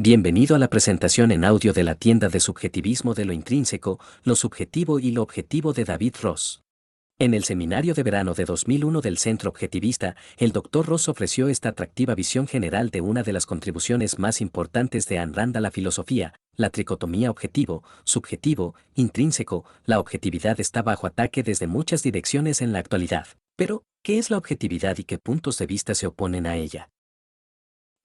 Bienvenido a la presentación en audio de la tienda de subjetivismo de lo intrínseco, lo subjetivo y lo objetivo de David Ross. En el seminario de verano de 2001 del Centro Objetivista, el Dr. Ross ofreció esta atractiva visión general de una de las contribuciones más importantes de Ayn Rand a la filosofía, la tricotomía objetivo, subjetivo, intrínseco. La objetividad está bajo ataque desde muchas direcciones en la actualidad. Pero, ¿qué es la objetividad y qué puntos de vista se oponen a ella?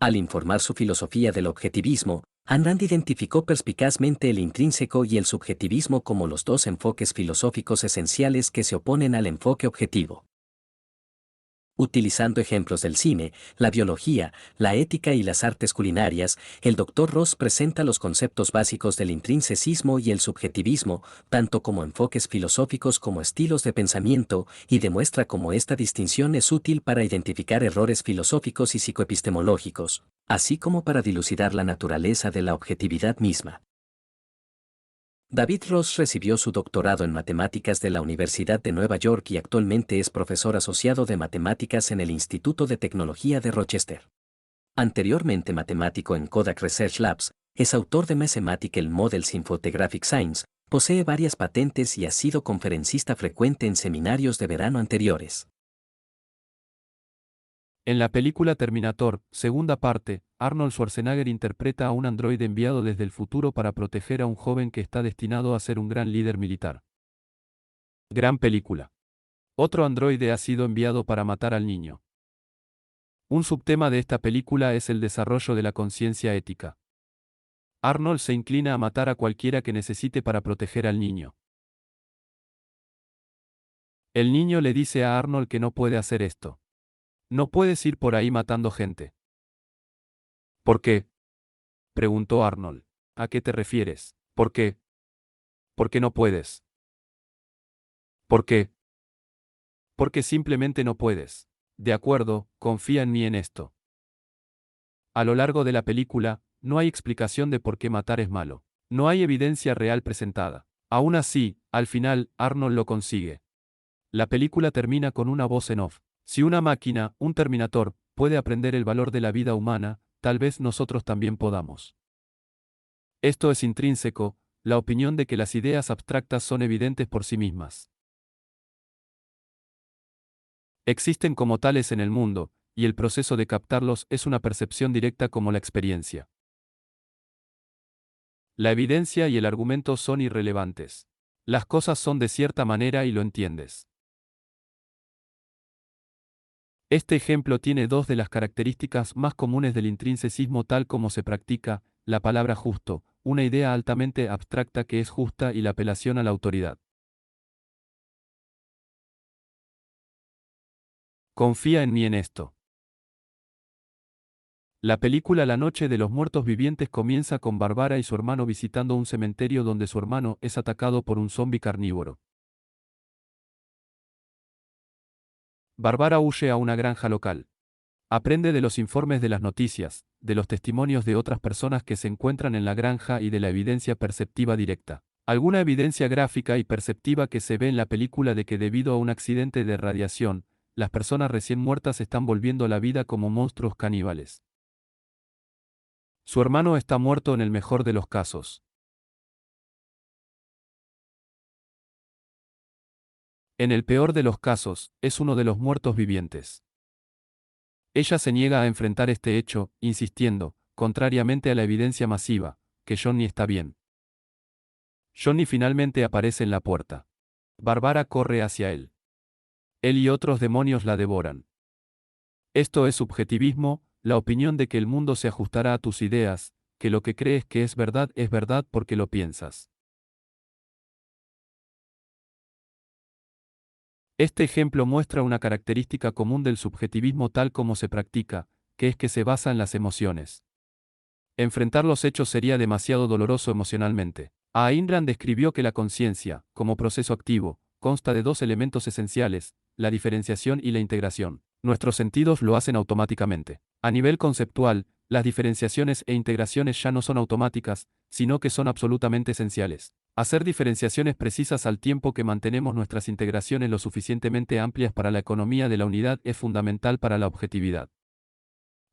Al informar su filosofía del objetivismo, Ayn Rand identificó perspicazmente el intrínseco y el subjetivismo como los dos enfoques filosóficos esenciales que se oponen al enfoque objetivo. Utilizando ejemplos del cine, la biología, la ética y las artes culinarias, el Dr. Ross presenta los conceptos básicos del intrinsecismo y el subjetivismo, tanto como enfoques filosóficos como estilos de pensamiento, y demuestra cómo esta distinción es útil para identificar errores filosóficos y psicoepistemológicos, así como para dilucidar la naturaleza de la objetividad misma. David Ross recibió su doctorado en matemáticas de la Universidad de Nueva York y actualmente es profesor asociado de matemáticas en el Instituto de Tecnología de Rochester. Anteriormente matemático en Kodak Research Labs, es autor de Mathematical Models in Photographic Science, posee varias patentes y ha sido conferencista frecuente en seminarios de verano anteriores. En la película Terminator, segunda parte, Arnold Schwarzenegger interpreta a un androide enviado desde el futuro para proteger a un joven que está destinado a ser un gran líder militar. Gran película. Otro androide ha sido enviado para matar al niño. Un subtema de esta película es el desarrollo de la conciencia ética. Arnold se inclina a matar a cualquiera que necesite para proteger al niño. El niño le dice a Arnold que no puede hacer esto. No puedes ir por ahí matando gente. ¿Por qué? Preguntó Arnold. ¿A qué te refieres? ¿Por qué? ¿Por qué no puedes? ¿Por qué? Porque simplemente no puedes. De acuerdo, confía en mí en esto. A lo largo de la película, no hay explicación de por qué matar es malo. No hay evidencia real presentada. Aún así, al final, Arnold lo consigue. La película termina con una voz en off. Si una máquina, un Terminator, puede aprender el valor de la vida humana, tal vez nosotros también podamos. Esto es intrínseco, la opinión de que las ideas abstractas son evidentes por sí mismas. Existen como tales en el mundo, y el proceso de captarlos es una percepción directa como la experiencia. La evidencia y el argumento son irrelevantes. Las cosas son de cierta manera y lo entiendes. Este ejemplo tiene dos de las características más comunes del intrinsecismo tal como se practica, la palabra justo, una idea altamente abstracta que es justa y la apelación a la autoridad. Confía en mí en esto. La película La Noche de los Muertos Vivientes comienza con Barbara y su hermano visitando un cementerio donde su hermano es atacado por un zombi carnívoro. Barbara huye a una granja local. Aprende de los informes de las noticias, de los testimonios de otras personas que se encuentran en la granja y de la evidencia perceptiva directa. Alguna evidencia gráfica y perceptiva que se ve en la película de que debido a un accidente de radiación, las personas recién muertas están volviendo a la vida como monstruos caníbales. Su hermano está muerto en el mejor de los casos. En el peor de los casos, es uno de los muertos vivientes. Ella se niega a enfrentar este hecho, insistiendo, contrariamente a la evidencia masiva, que Johnny está bien. Johnny finalmente aparece en la puerta. Barbara corre hacia él. Él y otros demonios la devoran. Esto es subjetivismo, la opinión de que el mundo se ajustará a tus ideas, que lo que crees que es verdad porque lo piensas. Este ejemplo muestra una característica común del subjetivismo tal como se practica, que es que se basa en las emociones. Enfrentar los hechos sería demasiado doloroso emocionalmente. Ayn Rand describió que la conciencia, como proceso activo, consta de dos elementos esenciales, la diferenciación y la integración. Nuestros sentidos lo hacen automáticamente. A nivel conceptual, las diferenciaciones e integraciones ya no son automáticas, sino que son absolutamente esenciales. Hacer diferenciaciones precisas al tiempo que mantenemos nuestras integraciones lo suficientemente amplias para la economía de la unidad es fundamental para la objetividad.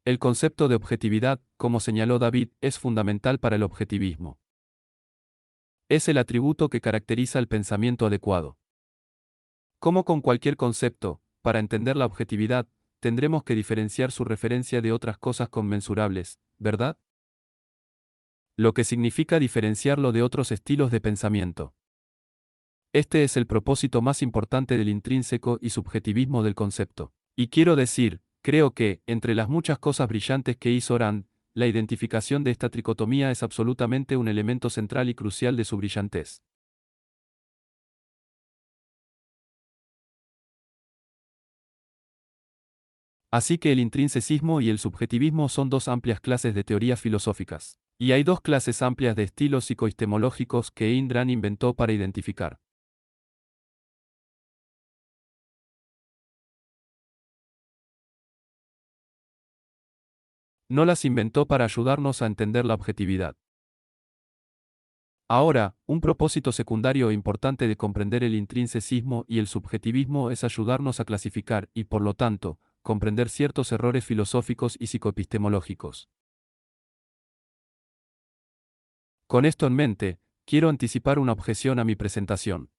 El concepto de objetividad, como señaló David, es fundamental para el objetivismo. Es el atributo que caracteriza el pensamiento adecuado. Como con cualquier concepto, para entender la objetividad, tendremos que diferenciar su referencia de otras cosas conmensurables, ¿verdad? Lo que significa diferenciarlo de otros estilos de pensamiento. Este es el propósito más importante del intrínseco y subjetivismo del concepto. Y quiero decir, creo que, entre las muchas cosas brillantes que hizo Rand, la identificación de esta tricotomía es absolutamente un elemento central y crucial de su brillantez. Así que el intrinsecismo y el subjetivismo son dos amplias clases de teorías filosóficas. Y hay dos clases amplias de estilos psicoepistemológicos que Ayn Rand inventó para identificar. No las inventó para ayudarnos a entender la objetividad. Ahora, un propósito secundario e importante de comprender el intrinsecismo y el subjetivismo es ayudarnos a clasificar y, por lo tanto, comprender ciertos errores filosóficos y psicoepistemológicos. Con esto en mente, quiero anticipar una objeción a mi presentación.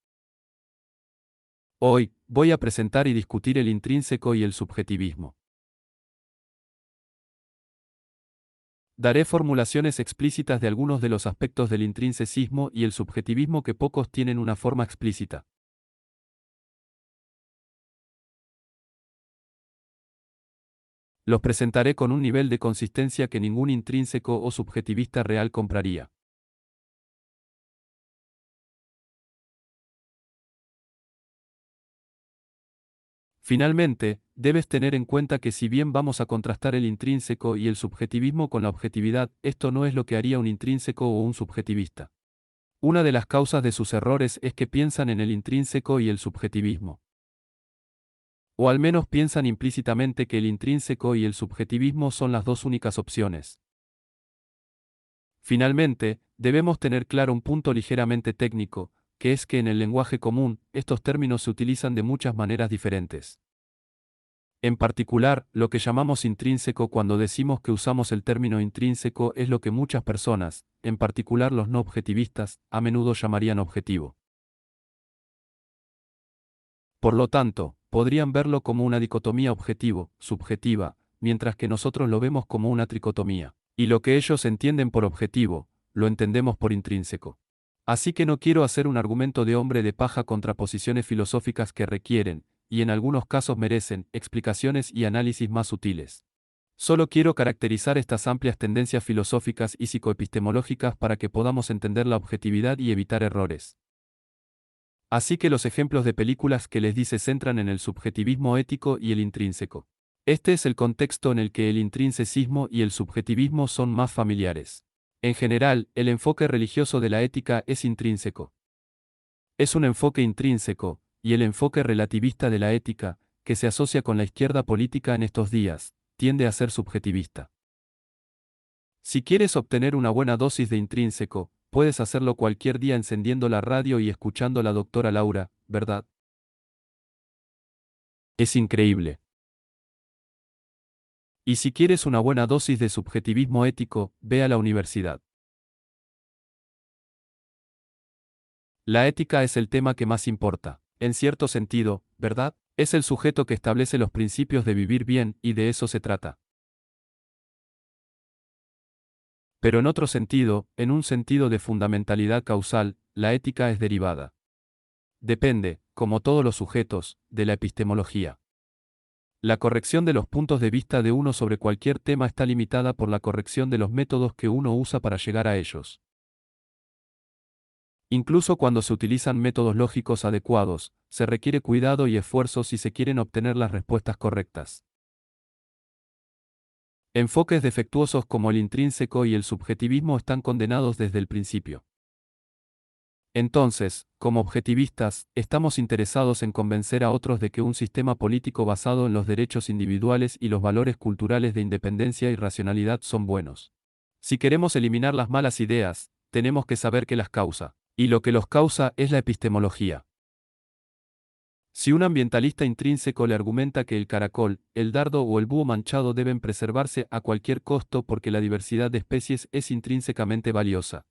Hoy, voy a presentar y discutir el intrínseco y el subjetivismo. Daré formulaciones explícitas de algunos de los aspectos del intrinsecismo y el subjetivismo que pocos tienen una forma explícita. Los presentaré con un nivel de consistencia que ningún intrínseco o subjetivista real compraría. Finalmente, debes tener en cuenta que si bien vamos a contrastar el intrínseco y el subjetivismo con la objetividad, esto no es lo que haría un intrínseco o un subjetivista. Una de las causas de sus errores es que piensan en el intrínseco y el subjetivismo. O al menos piensan implícitamente que el intrínseco y el subjetivismo son las dos únicas opciones. Finalmente, debemos tener claro un punto ligeramente técnico, que es que en el lenguaje común, estos términos se utilizan de muchas maneras diferentes. En particular, lo que llamamos intrínseco cuando decimos que usamos el término intrínseco es lo que muchas personas, en particular los no objetivistas, a menudo llamarían objetivo. Por lo tanto, podrían verlo como una dicotomía objetivo-subjetiva, mientras que nosotros lo vemos como una tricotomía. Y lo que ellos entienden por objetivo, lo entendemos por intrínseco. Así que no quiero hacer un argumento de hombre de paja contra posiciones filosóficas que requieren, y en algunos casos merecen, explicaciones y análisis más sutiles. Solo quiero caracterizar estas amplias tendencias filosóficas y psicoepistemológicas para que podamos entender la objetividad y evitar errores. Así que los ejemplos de películas que les di se centran en el subjetivismo ético y el intrínseco. Este es el contexto en el que el intrinsecismo y el subjetivismo son más familiares. En general, el enfoque religioso de la ética es intrínseco. Es un enfoque intrínseco, y el enfoque relativista de la ética, que se asocia con la izquierda política en estos días, tiende a ser subjetivista. Si quieres obtener una buena dosis de intrínseco, puedes hacerlo cualquier día encendiendo la radio y escuchando a la doctora Laura, ¿verdad? Es increíble. Y si quieres una buena dosis de subjetivismo ético, ve a la universidad. La ética es el tema que más importa. En cierto sentido, ¿verdad? Es el sujeto que establece los principios de vivir bien, y de eso se trata. Pero en otro sentido, en un sentido de fundamentalidad causal, la ética es derivada. Depende, como todos los sujetos, de la epistemología. La corrección de los puntos de vista de uno sobre cualquier tema está limitada por la corrección de los métodos que uno usa para llegar a ellos. Incluso cuando se utilizan métodos lógicos adecuados, se requiere cuidado y esfuerzo si se quieren obtener las respuestas correctas. Enfoques defectuosos como el intrínseco y el subjetivismo están condenados desde el principio. Entonces, como objetivistas, estamos interesados en convencer a otros de que un sistema político basado en los derechos individuales y los valores culturales de independencia y racionalidad son buenos. Si queremos eliminar las malas ideas, tenemos que saber qué las causa. Y lo que los causa es la epistemología. Si un ambientalista intrínseco le argumenta que el caracol, el dardo o el búho manchado deben preservarse a cualquier costo porque la diversidad de especies es intrínsecamente valiosa.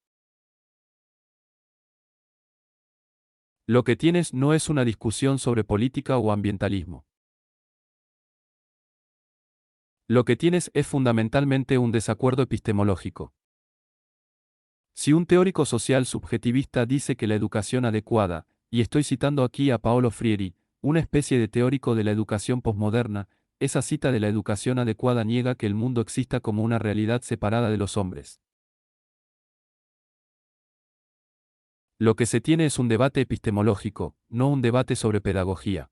Lo que tienes no es una discusión sobre política o ambientalismo. Lo que tienes es fundamentalmente un desacuerdo epistemológico. Si un teórico social subjetivista dice que la educación adecuada, y estoy citando aquí a Paolo Freire, una especie de teórico de la educación posmoderna, esa cita de la educación adecuada niega que el mundo exista como una realidad separada de los hombres. Lo que se tiene es un debate epistemológico, no un debate sobre pedagogía.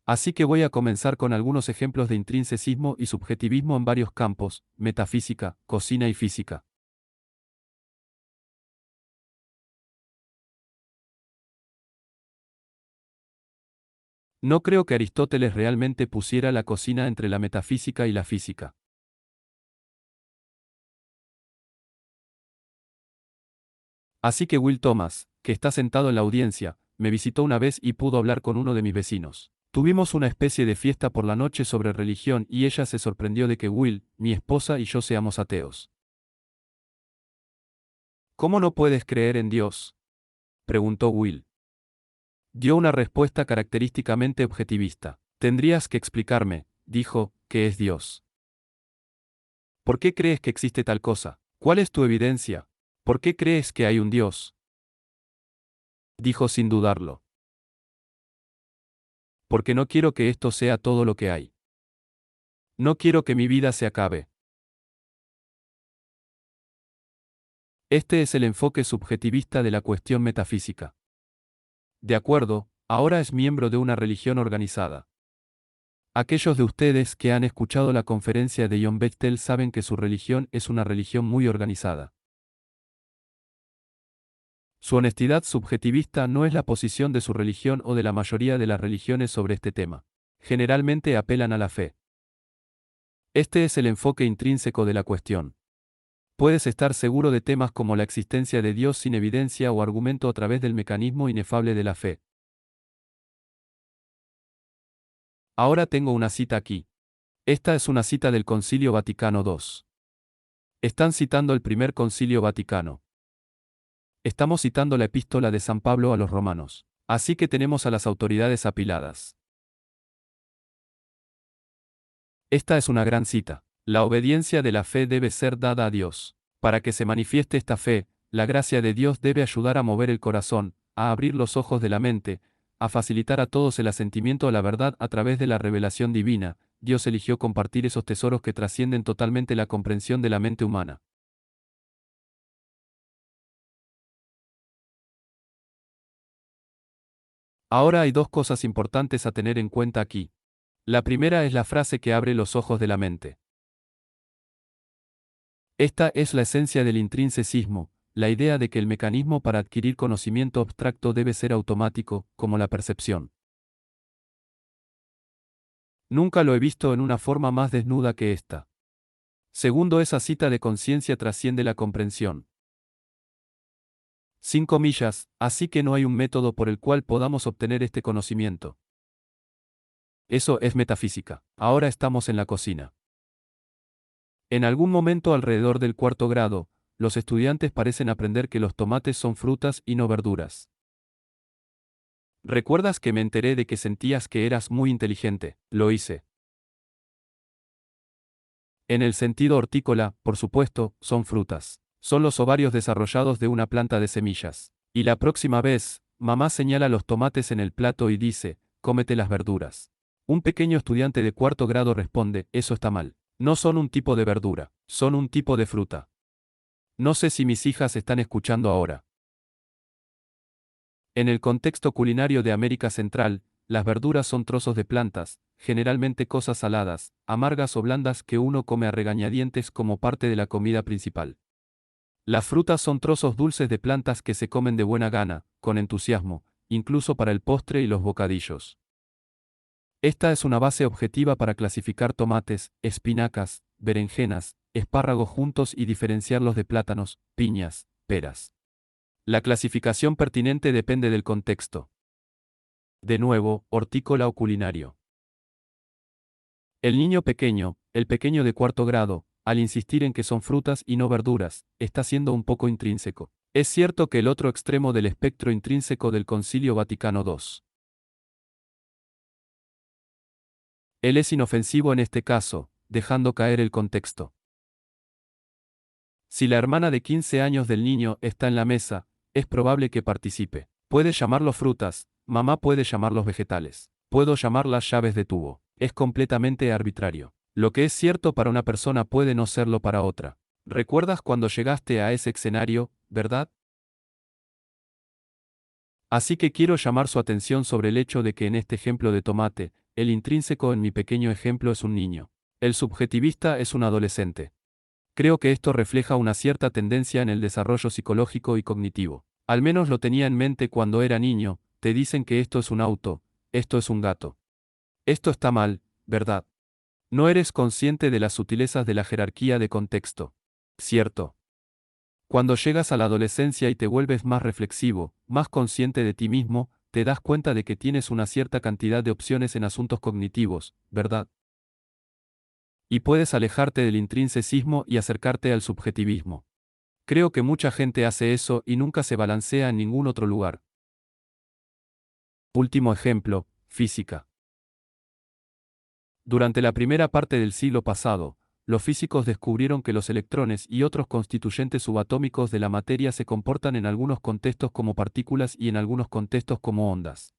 Así que voy a comenzar con algunos ejemplos de intrinsecismo y subjetivismo en varios campos: metafísica, cocina y física. No creo que Aristóteles realmente pusiera la cocina entre la metafísica y la física. Así que Will Thomas, que está sentado en la audiencia, me visitó una vez y pudo hablar con uno de mis vecinos. Tuvimos una especie de fiesta por la noche sobre religión y ella se sorprendió de que Will, mi esposa y yo seamos ateos. ¿Cómo no puedes creer en Dios?, preguntó Will. Dio una respuesta característicamente objetivista. Tendrías que explicarme, dijo, ¿qué es Dios? ¿Por qué crees que existe tal cosa? ¿Cuál es tu evidencia? ¿Por qué crees que hay un Dios?, dijo sin dudarlo. Porque no quiero que esto sea todo lo que hay. No quiero que mi vida se acabe. Este es el enfoque subjetivista de la cuestión metafísica. De acuerdo, ahora es miembro de una religión organizada. Aquellos de ustedes que han escuchado la conferencia de John Bechtel saben que su religión es una religión muy organizada. Su honestidad subjetivista no es la posición de su religión o de la mayoría de las religiones sobre este tema. Generalmente apelan a la fe. Este es el enfoque intrínseco de la cuestión. Puedes estar seguro de temas como la existencia de Dios sin evidencia o argumento a través del mecanismo inefable de la fe. Ahora tengo una cita aquí. Esta es una cita del Concilio Vaticano II. Están citando el primer Concilio Vaticano. Estamos citando la epístola de San Pablo a los romanos. Así que tenemos a las autoridades apiladas. Esta es una gran cita. La obediencia de la fe debe ser dada a Dios. Para que se manifieste esta fe, la gracia de Dios debe ayudar a mover el corazón, a abrir los ojos de la mente, a facilitar a todos el asentimiento a la verdad a través de la revelación divina. Dios eligió compartir esos tesoros que trascienden totalmente la comprensión de la mente humana. Ahora hay dos cosas importantes a tener en cuenta aquí. La primera es la frase que abre los ojos de la mente. Esta es la esencia del intrinsecismo, la idea de que el mecanismo para adquirir conocimiento abstracto debe ser automático, como la percepción. Nunca lo he visto en una forma más desnuda que esta. Segundo, esa cita de conciencia trasciende la comprensión. 5 millas, así que no hay un método por el cual podamos obtener este conocimiento. Eso es metafísica. Ahora estamos en la cocina. En algún momento alrededor del cuarto grado, los estudiantes parecen aprender que los tomates son frutas y no verduras. ¿Recuerdas que me enteré de que sentías que eras muy inteligente? Lo hice. En el sentido hortícola, por supuesto, son frutas. Son los ovarios desarrollados de una planta de semillas. Y la próxima vez, mamá señala los tomates en el plato y dice, cómete las verduras. Un pequeño estudiante de cuarto grado responde, eso está mal. No son un tipo de verdura, son un tipo de fruta. No sé si mis hijas están escuchando ahora. En el contexto culinario de América Central, las verduras son trozos de plantas, generalmente cosas saladas, amargas o blandas que uno come a regañadientes como parte de la comida principal. Las frutas son trozos dulces de plantas que se comen de buena gana, con entusiasmo, incluso para el postre y los bocadillos. Esta es una base objetiva para clasificar tomates, espinacas, berenjenas, espárragos juntos y diferenciarlos de plátanos, piñas, peras. La clasificación pertinente depende del contexto. De nuevo, hortícola o culinario. El niño pequeño, el pequeño de cuarto grado, al insistir en que son frutas y no verduras, está siendo un poco intrínseco. Es cierto que el otro extremo del espectro intrínseco del Concilio Vaticano II. Él es inofensivo en este caso, dejando caer el contexto. Si la hermana de 15 años del niño está en la mesa, es probable que participe. Puede llamarlos frutas, mamá puede llamarlos vegetales. Puedo llamarlas llaves de tubo. Es completamente arbitrario. Lo que es cierto para una persona puede no serlo para otra. ¿Recuerdas cuando llegaste a ese escenario, verdad? Así que quiero llamar su atención sobre el hecho de que en este ejemplo de tomate, el intrínseco en mi pequeño ejemplo es un niño. El subjetivista es un adolescente. Creo que esto refleja una cierta tendencia en el desarrollo psicológico y cognitivo. Al menos lo tenía en mente cuando era niño. Te dicen que esto es un auto, esto es un gato. Esto está mal, ¿verdad? No eres consciente de las sutilezas de la jerarquía de contexto. ¿Cierto? Cuando llegas a la adolescencia y te vuelves más reflexivo, más consciente de ti mismo, te das cuenta de que tienes una cierta cantidad de opciones en asuntos cognitivos, ¿verdad? Y puedes alejarte del intrinsecismo y acercarte al subjetivismo. Creo que mucha gente hace eso y nunca se balancea en ningún otro lugar. Último ejemplo, física. Durante la primera parte del siglo pasado, los físicos descubrieron que los electrones y otros constituyentes subatómicos de la materia se comportan en algunos contextos como partículas y en algunos contextos como ondas.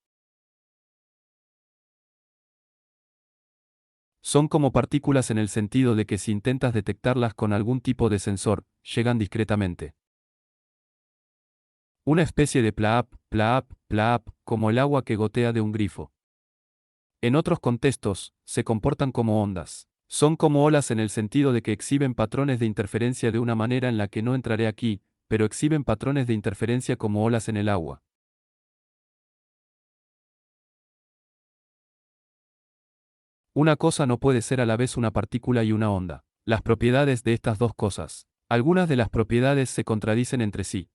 Son como partículas en el sentido de que si intentas detectarlas con algún tipo de sensor, llegan discretamente. Una especie de plaap, plaap, plaap, como el agua que gotea de un grifo. En otros contextos, se comportan como ondas. Son como olas en el sentido de que exhiben patrones de interferencia de una manera en la que no entraré aquí, pero exhiben patrones de interferencia como olas en el agua. Una cosa no puede ser a la vez una partícula y una onda. Las propiedades de estas dos cosas. Algunas de las propiedades se contradicen entre sí.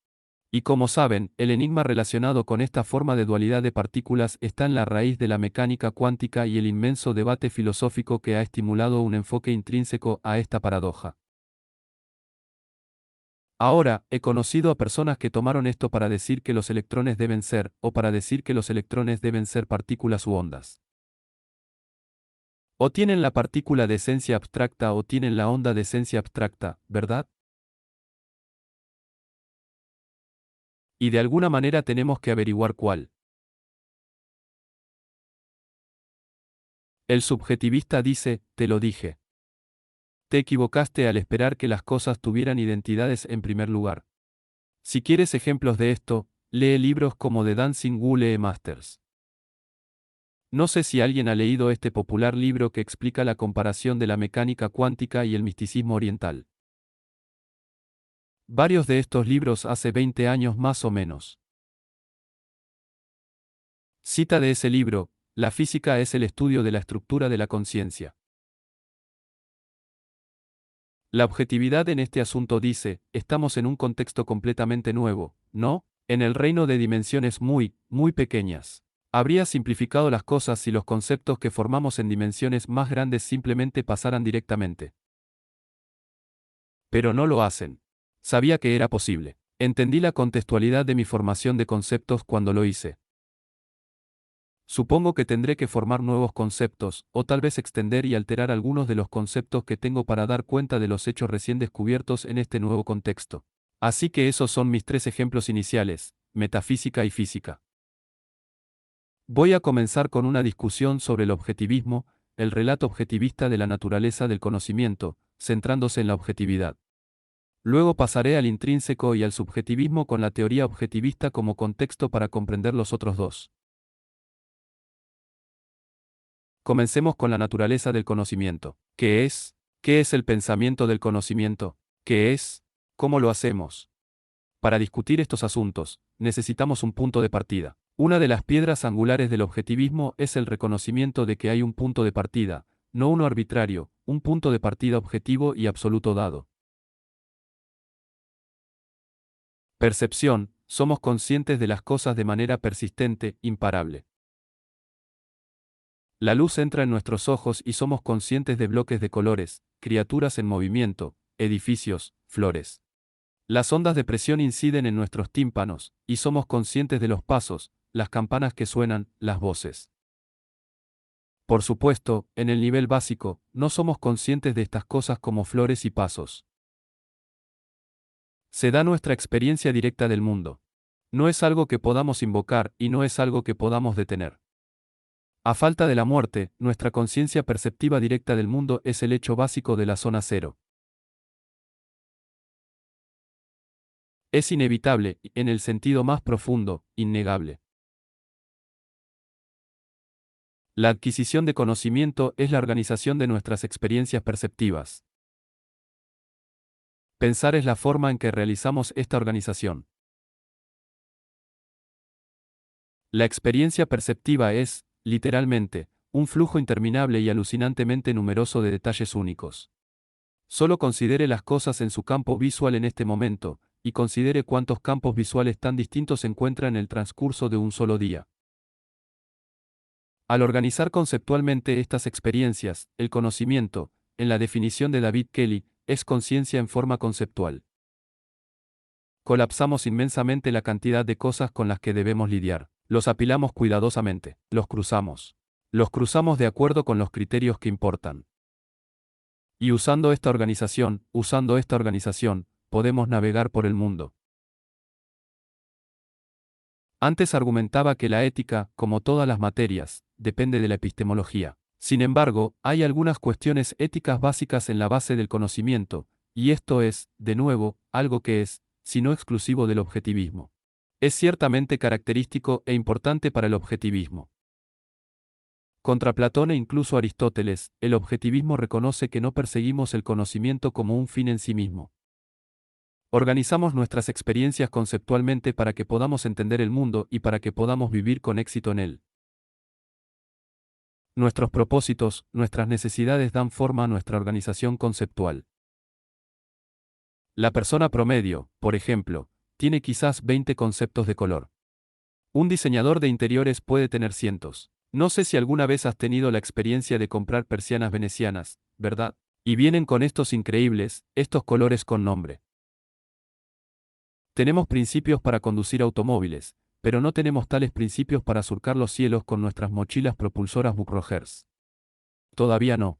Y como saben, el enigma relacionado con esta forma de dualidad de partículas está en la raíz de la mecánica cuántica y el inmenso debate filosófico que ha estimulado un enfoque intrínseco a esta paradoja. Ahora, he conocido a personas que tomaron esto para decir que los electrones deben ser, o para decir que los electrones deben ser partículas u ondas. O tienen la partícula de esencia abstracta o tienen la onda de esencia abstracta, ¿verdad? Y de alguna manera tenemos que averiguar cuál. El subjetivista dice, te lo dije. Te equivocaste al esperar que las cosas tuvieran identidades en primer lugar. Si quieres ejemplos de esto, lee libros como The Dancing Ghoul Masters. No sé si alguien ha leído este popular libro que explica la comparación de la mecánica cuántica y el misticismo oriental. Varios de estos libros hace 20 años más o menos. Cita de ese libro, la física es el estudio de la estructura de la conciencia. La objetividad en este asunto dice, estamos en un contexto completamente nuevo, ¿no? En el reino de dimensiones muy, muy pequeñas. Habría simplificado las cosas si los conceptos que formamos en dimensiones más grandes simplemente pasaran directamente. Pero no lo hacen. Sabía que era posible. Entendí la contextualidad de mi formación de conceptos cuando lo hice. Supongo que tendré que formar nuevos conceptos, o tal vez extender y alterar algunos de los conceptos que tengo para dar cuenta de los hechos recién descubiertos en este nuevo contexto. Así que esos son mis tres ejemplos iniciales, metafísica y física. Voy a comenzar con una discusión sobre el objetivismo, el relato objetivista de la naturaleza del conocimiento, centrándose en la objetividad. Luego pasaré al intrínseco y al subjetivismo con la teoría objetivista como contexto para comprender los otros dos. Comencemos con la naturaleza del conocimiento. ¿Qué es? ¿Qué es el pensamiento del conocimiento? ¿Qué es? ¿Cómo lo hacemos? Para discutir estos asuntos, necesitamos un punto de partida. Una de las piedras angulares del objetivismo es el reconocimiento de que hay un punto de partida, no uno arbitrario, un punto de partida objetivo y absoluto dado. Percepción, somos conscientes de las cosas de manera persistente, imparable. La luz entra en nuestros ojos y somos conscientes de bloques de colores, criaturas en movimiento, edificios, flores. Las ondas de presión inciden en nuestros tímpanos, y somos conscientes de los pasos, las campanas que suenan, las voces. Por supuesto, en el nivel básico, no somos conscientes de estas cosas como flores y pasos. Se da nuestra experiencia directa del mundo. No es algo que podamos invocar y no es algo que podamos detener. A falta de la muerte, nuestra conciencia perceptiva directa del mundo es el hecho básico de la zona cero. Es inevitable, y, en el sentido más profundo, innegable. La adquisición de conocimiento es la organización de nuestras experiencias perceptivas. Pensar es la forma en que realizamos esta organización. La experiencia perceptiva es, literalmente, un flujo interminable y alucinantemente numeroso de detalles únicos. Solo considere las cosas en su campo visual en este momento, y considere cuántos campos visuales tan distintos se encuentran en el transcurso de un solo día. Al organizar conceptualmente estas experiencias, el conocimiento, en la definición de David Kelly, es conciencia en forma conceptual. Colapsamos inmensamente la cantidad de cosas con las que debemos lidiar. Los apilamos cuidadosamente, los cruzamos. Los cruzamos de acuerdo con los criterios que importan. Y usando esta organización, podemos navegar por el mundo. Antes argumentaba que la ética, como todas las materias, depende de la epistemología. Sin embargo, hay algunas cuestiones éticas básicas en la base del conocimiento, y esto es, de nuevo, algo que es, si no exclusivo del objetivismo. Es ciertamente característico e importante para el objetivismo. Contra Platón e incluso Aristóteles, el objetivismo reconoce que no perseguimos el conocimiento como un fin en sí mismo. Organizamos nuestras experiencias conceptualmente para que podamos entender el mundo y para que podamos vivir con éxito en él. Nuestros propósitos, nuestras necesidades dan forma a nuestra organización conceptual. La persona promedio, por ejemplo, tiene quizás 20 conceptos de color. Un diseñador de interiores puede tener cientos. No sé si alguna vez has tenido la experiencia de comprar persianas venecianas, ¿verdad? Y vienen con estos increíbles, estos colores con nombre. Tenemos principios para conducir automóviles, pero no tenemos tales principios para surcar los cielos con nuestras mochilas propulsoras Buck Rogers. Todavía no.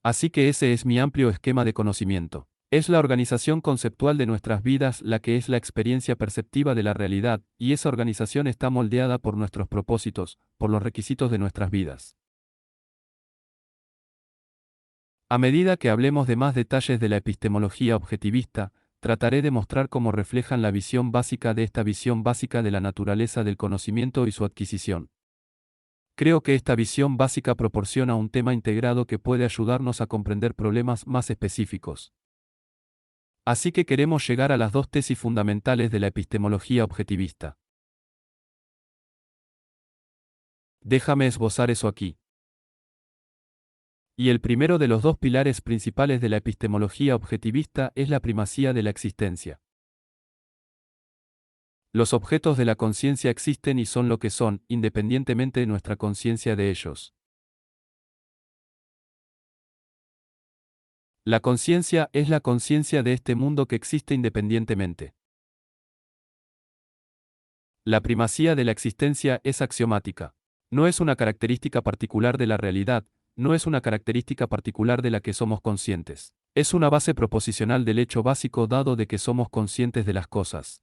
Así que ese es mi amplio esquema de conocimiento. Es la organización conceptual de nuestras vidas la que es la experiencia perceptiva de la realidad, y esa organización está moldeada por nuestros propósitos, por los requisitos de nuestras vidas. A medida que hablemos de más detalles de la epistemología objetivista, trataré de mostrar cómo reflejan la visión básica de esta visión básica de la naturaleza del conocimiento y su adquisición. Creo que esta visión básica proporciona un tema integrado que puede ayudarnos a comprender problemas más específicos. Así que queremos llegar a las dos tesis fundamentales de la epistemología objetivista. Déjame esbozar eso aquí. Y el primero de los dos pilares principales de la epistemología objetivista es la primacía de la existencia. Los objetos de la conciencia existen y son lo que son, independientemente de nuestra conciencia de ellos. La conciencia es la conciencia de este mundo que existe independientemente. La primacía de la existencia es axiomática. No es una característica particular de la realidad, no es una característica particular de la que somos conscientes. Es una base proposicional del hecho básico dado de que somos conscientes de las cosas.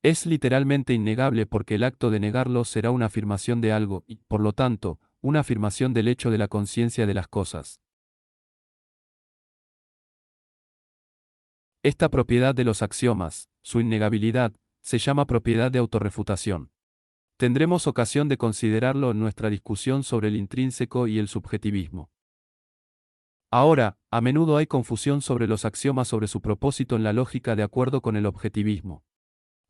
Es literalmente innegable porque el acto de negarlo será una afirmación de algo y, por lo tanto, una afirmación del hecho de la conciencia de las cosas. Esta propiedad de los axiomas, su innegabilidad, se llama propiedad de autorrefutación. Tendremos ocasión de considerarlo en nuestra discusión sobre el intrínseco y el subjetivismo. Ahora, a menudo hay confusión sobre los axiomas sobre su propósito en la lógica de acuerdo con el objetivismo.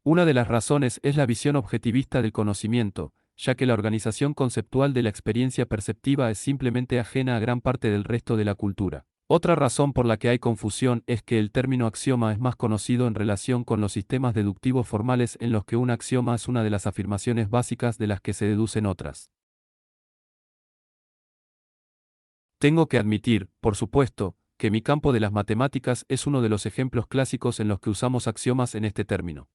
Una de las razones es la visión objetivista del conocimiento, ya que la organización conceptual de la experiencia perceptiva es simplemente ajena a gran parte del resto de la cultura. Otra razón por la que hay confusión es que el término axioma es más conocido en relación con los sistemas deductivos formales en los que un axioma es una de las afirmaciones básicas de las que se deducen otras. Tengo que admitir, por supuesto, que mi campo de las matemáticas es uno de los ejemplos clásicos en los que usamos axiomas en este término.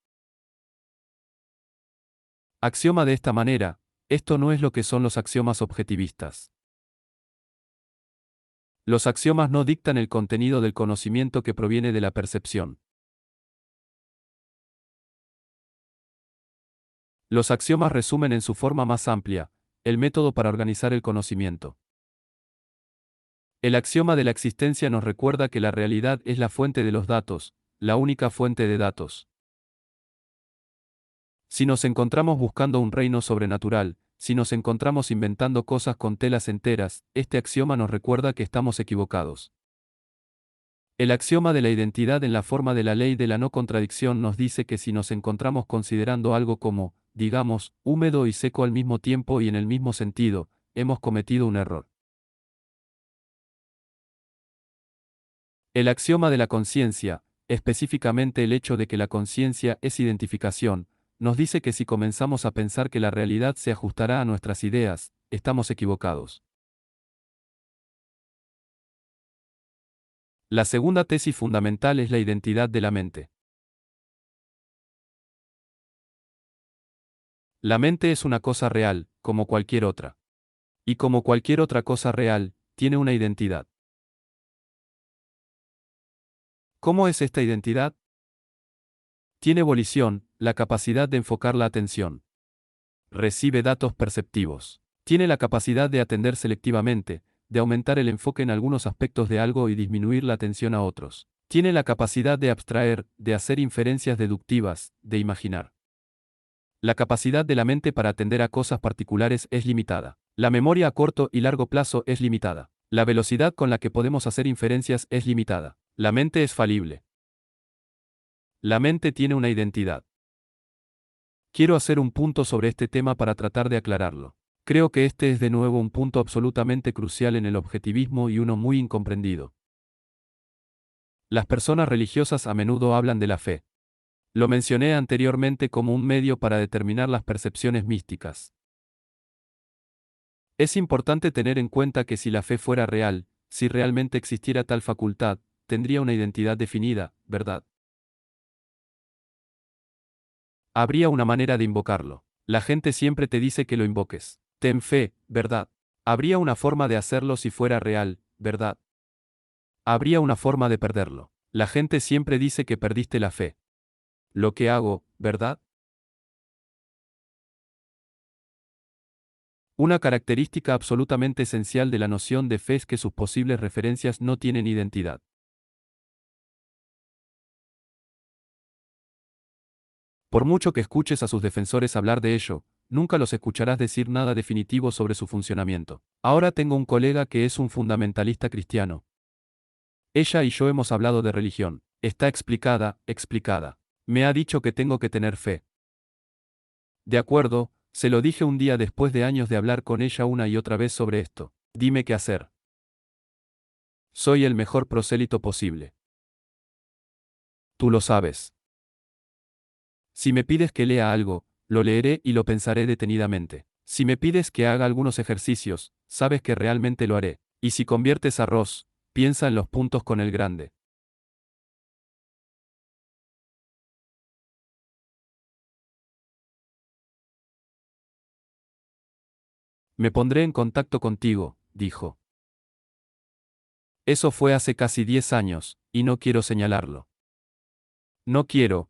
Axioma de esta manera, esto no es lo que son los axiomas objetivistas. Los axiomas no dictan el contenido del conocimiento que proviene de la percepción. Los axiomas resumen en su forma más amplia, el método para organizar el conocimiento. El axioma de la existencia nos recuerda que la realidad es la fuente de los datos, la única fuente de datos. Si nos encontramos buscando un reino sobrenatural, si nos encontramos inventando cosas con telas enteras, este axioma nos recuerda que estamos equivocados. El axioma de la identidad en la forma de la ley de la no contradicción nos dice que si nos encontramos considerando algo como, digamos, húmedo y seco al mismo tiempo y en el mismo sentido, hemos cometido un error. El axioma de la conciencia, específicamente el hecho de que la conciencia es identificación, nos dice que si comenzamos a pensar que la realidad se ajustará a nuestras ideas, estamos equivocados. La segunda tesis fundamental es la identidad de la mente. La mente es una cosa real, como cualquier otra. Y como cualquier otra cosa real, tiene una identidad. ¿Cómo es esta identidad? Tiene volición, la capacidad de enfocar la atención. Recibe datos perceptivos. Tiene la capacidad de atender selectivamente, de aumentar el enfoque en algunos aspectos de algo y disminuir la atención a otros. Tiene la capacidad de abstraer, de hacer inferencias deductivas, de imaginar. La capacidad de la mente para atender a cosas particulares es limitada. La memoria a corto y largo plazo es limitada. La velocidad con la que podemos hacer inferencias es limitada. La mente es falible. La mente tiene una identidad. Quiero hacer un punto sobre este tema para tratar de aclararlo. Creo que este es de nuevo un punto absolutamente crucial en el objetivismo y uno muy incomprendido. Las personas religiosas a menudo hablan de la fe. Lo mencioné anteriormente como un medio para determinar las percepciones místicas. Es importante tener en cuenta que si la fe fuera real, si realmente existiera tal facultad, tendría una identidad definida, ¿verdad? Habría una manera de invocarlo. La gente siempre te dice que lo invoques. Ten fe, ¿verdad? Habría una forma de hacerlo si fuera real, ¿verdad? Habría una forma de perderlo. La gente siempre dice que perdiste la fe. Lo que hago, ¿verdad? Una característica absolutamente esencial de la noción de fe es que sus posibles referencias no tienen identidad. Por mucho que escuches a sus defensores hablar de ello, nunca los escucharás decir nada definitivo sobre su funcionamiento. Ahora tengo un colega que es un fundamentalista cristiano. Ella y yo hemos hablado de religión. Está explicada, explicada. Me ha dicho que tengo que tener fe. De acuerdo, se lo dije un día después de años de hablar con ella una y otra vez sobre esto. Dime qué hacer. Soy el mejor prosélito posible. Tú lo sabes. Si me pides que lea algo, lo leeré y lo pensaré detenidamente. Si me pides que haga algunos ejercicios, sabes que realmente lo haré. Y si conviertes arroz, piensa en los puntos con el grande. Me pondré en contacto contigo, dijo. Eso fue hace casi 10 años, y no quiero señalarlo. No quiero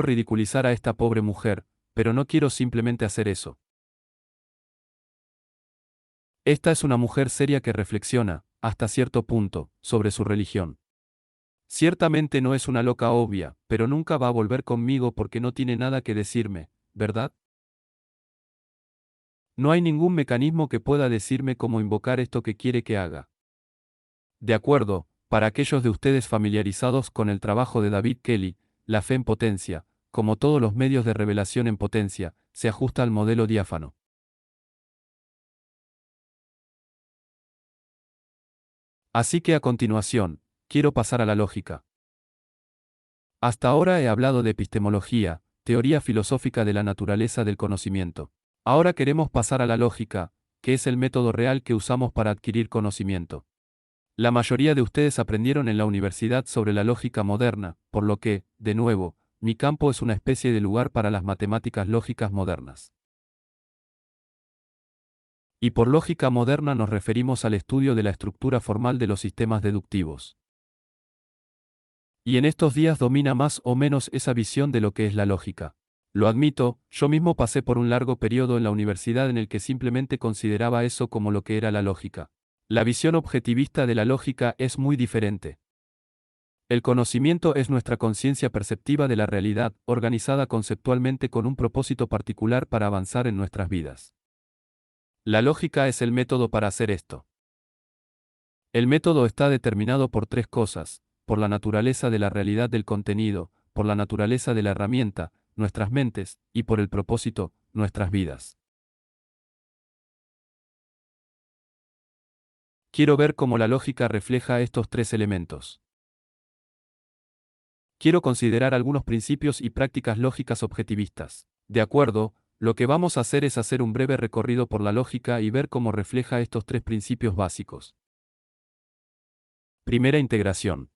ridiculizar a esta pobre mujer, pero no quiero simplemente hacer eso. Esta es una mujer seria que reflexiona, hasta cierto punto, sobre su religión. Ciertamente no es una loca obvia, pero nunca va a volver conmigo porque no tiene nada que decirme, ¿verdad? No hay ningún mecanismo que pueda decirme cómo invocar esto que quiere que haga. De acuerdo, para aquellos de ustedes familiarizados con el trabajo de David Kelly, la fe en potencia, como todos los medios de revelación en potencia, se ajusta al modelo diáfano. Así que a continuación, quiero pasar a la lógica. Hasta ahora he hablado de epistemología, teoría filosófica de la naturaleza del conocimiento. Ahora queremos pasar a la lógica, que es el método real que usamos para adquirir conocimiento. La mayoría de ustedes aprendieron en la universidad sobre la lógica moderna, por lo que, de nuevo, mi campo es una especie de lugar para las matemáticas lógicas modernas. Y por lógica moderna nos referimos al estudio de la estructura formal de los sistemas deductivos. Y en estos días domina más o menos esa visión de lo que es la lógica. Lo admito, yo mismo pasé por un largo periodo en la universidad en el que simplemente consideraba eso como lo que era la lógica. La visión objetivista de la lógica es muy diferente. El conocimiento es nuestra conciencia perceptiva de la realidad, organizada conceptualmente con un propósito particular para avanzar en nuestras vidas. La lógica es el método para hacer esto. El método está determinado por tres cosas: por la naturaleza de la realidad del contenido, por la naturaleza de la herramienta, nuestras mentes, y por el propósito, nuestras vidas. Quiero ver cómo la lógica refleja estos tres elementos. Quiero considerar algunos principios y prácticas lógicas objetivistas. De acuerdo, lo que vamos a hacer es hacer un breve recorrido por la lógica y ver cómo refleja estos tres principios básicos. Primera integración.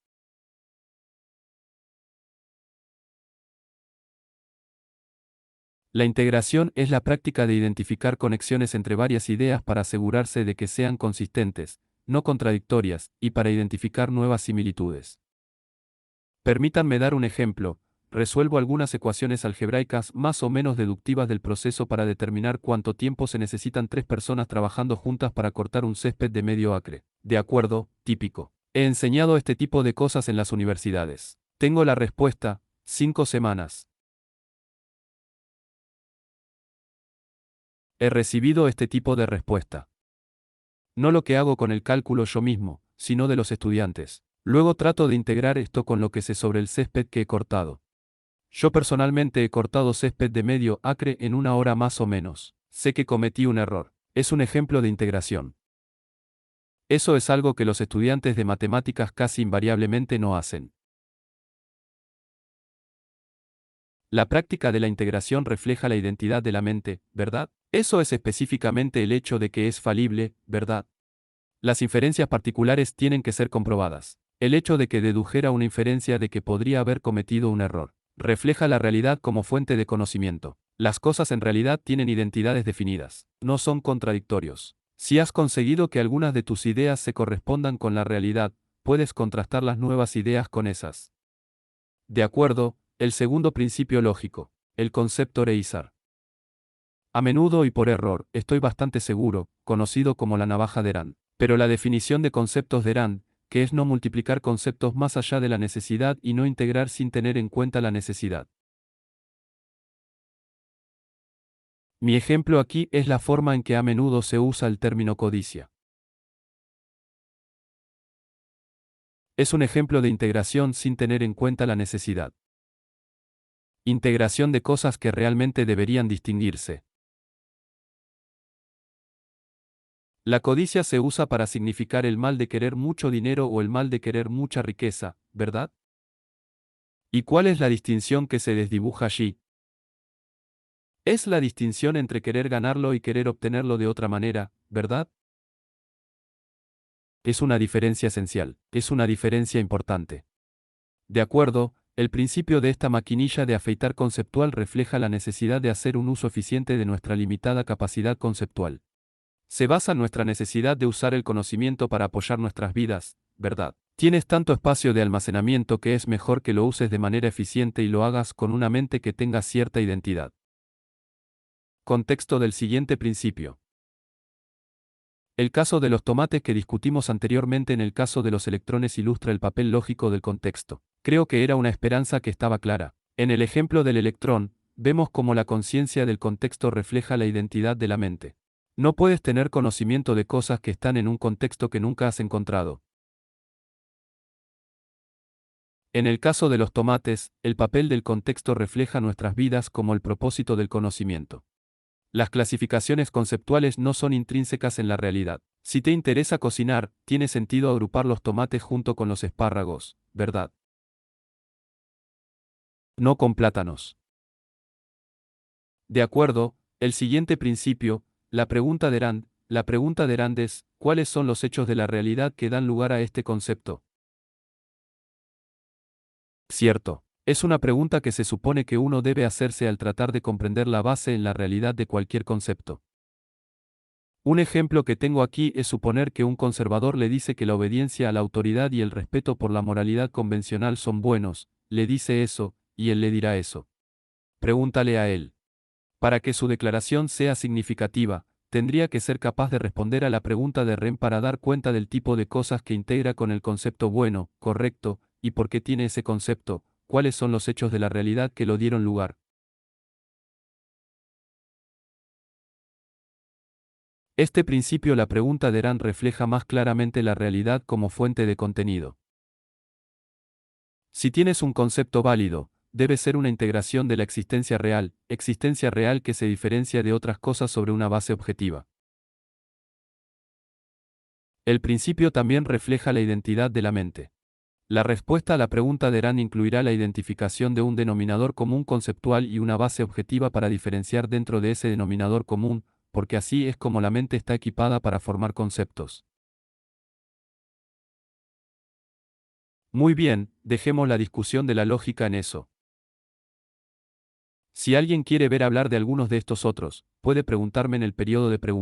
La integración es la práctica de identificar conexiones entre varias ideas para asegurarse de que sean consistentes, no contradictorias, y para identificar nuevas similitudes. Permítanme dar un ejemplo. Resuelvo algunas ecuaciones algebraicas más o menos deductivas del proceso para determinar cuánto tiempo se necesitan tres personas trabajando juntas para cortar un césped de medio acre. De acuerdo, típico. He enseñado este tipo de cosas en las universidades. Tengo la respuesta: 5 semanas. He recibido este tipo de respuesta. No lo que hago con el cálculo yo mismo, sino de los estudiantes. Luego trato de integrar esto con lo que sé sobre el césped que he cortado. Yo personalmente he cortado césped de medio acre en 1 hora más o menos. Sé que cometí un error. Es un ejemplo de integración. Eso es algo que los estudiantes de matemáticas casi invariablemente no hacen. La práctica de la integración refleja la identidad de la mente, ¿verdad? Eso es específicamente el hecho de que es falible, ¿verdad? Las inferencias particulares tienen que ser comprobadas. El hecho de que dedujera una inferencia de que podría haber cometido un error refleja la realidad como fuente de conocimiento. Las cosas en realidad tienen identidades definidas, no son contradictorios. Si has conseguido que algunas de tus ideas se correspondan con la realidad, puedes contrastar las nuevas ideas con esas. De acuerdo, el segundo principio lógico, el concepto Reisar. A menudo y por error, estoy bastante seguro, conocido como la navaja de Rand. Pero la definición de conceptos de Rand, que es no multiplicar conceptos más allá de la necesidad y no integrar sin tener en cuenta la necesidad. Mi ejemplo aquí es la forma en que a menudo se usa el término codicia. Es un ejemplo de integración sin tener en cuenta la necesidad. Integración de cosas que realmente deberían distinguirse. La codicia se usa para significar el mal de querer mucho dinero o el mal de querer mucha riqueza, ¿verdad? ¿Y cuál es la distinción que se desdibuja allí? Es la distinción entre querer ganarlo y querer obtenerlo de otra manera, ¿verdad? Es una diferencia esencial, es una diferencia importante. De acuerdo, el principio de esta maquinilla de afeitar conceptual refleja la necesidad de hacer un uso eficiente de nuestra limitada capacidad conceptual. Se basa en nuestra necesidad de usar el conocimiento para apoyar nuestras vidas, ¿verdad? Tienes tanto espacio de almacenamiento que es mejor que lo uses de manera eficiente y lo hagas con una mente que tenga cierta identidad. Contexto del siguiente principio. El caso de los tomates que discutimos anteriormente en el caso de los electrones ilustra el papel lógico del contexto. Creo que era una esperanza que estaba clara. En el ejemplo del electrón, vemos cómo la conciencia del contexto refleja la identidad de la mente. No puedes tener conocimiento de cosas que están en un contexto que nunca has encontrado. En el caso de los tomates, el papel del contexto refleja nuestras vidas como el propósito del conocimiento. Las clasificaciones conceptuales no son intrínsecas en la realidad. Si te interesa cocinar, tiene sentido agrupar los tomates junto con los espárragos, ¿verdad? No con plátanos. De acuerdo, el siguiente principio, la pregunta de Rand es, ¿cuáles son los hechos de la realidad que dan lugar a este concepto? Cierto. Es una pregunta que se supone que uno debe hacerse al tratar de comprender la base en la realidad de cualquier concepto. Un ejemplo que tengo aquí es suponer que un conservador le dice que la obediencia a la autoridad y el respeto por la moralidad convencional son buenos, le dice eso, y él le dirá eso. Pregúntale a él. Para que su declaración sea significativa, tendría que ser capaz de responder a la pregunta de Rem para dar cuenta del tipo de cosas que integra con el concepto bueno, correcto, y por qué tiene ese concepto, cuáles son los hechos de la realidad que lo dieron lugar. Este principio, la pregunta de Rand, refleja más claramente la realidad como fuente de contenido. Si tienes un concepto válido, debe ser una integración de la existencia real que se diferencia de otras cosas sobre una base objetiva. El principio también refleja la identidad de la mente. La respuesta a la pregunta de Rand incluirá la identificación de un denominador común conceptual y una base objetiva para diferenciar dentro de ese denominador común, porque así es como la mente está equipada para formar conceptos. Muy bien, dejemos la discusión de la lógica en eso. Si alguien quiere ver hablar de algunos de estos otros, puede preguntarme en el periodo de preguntas.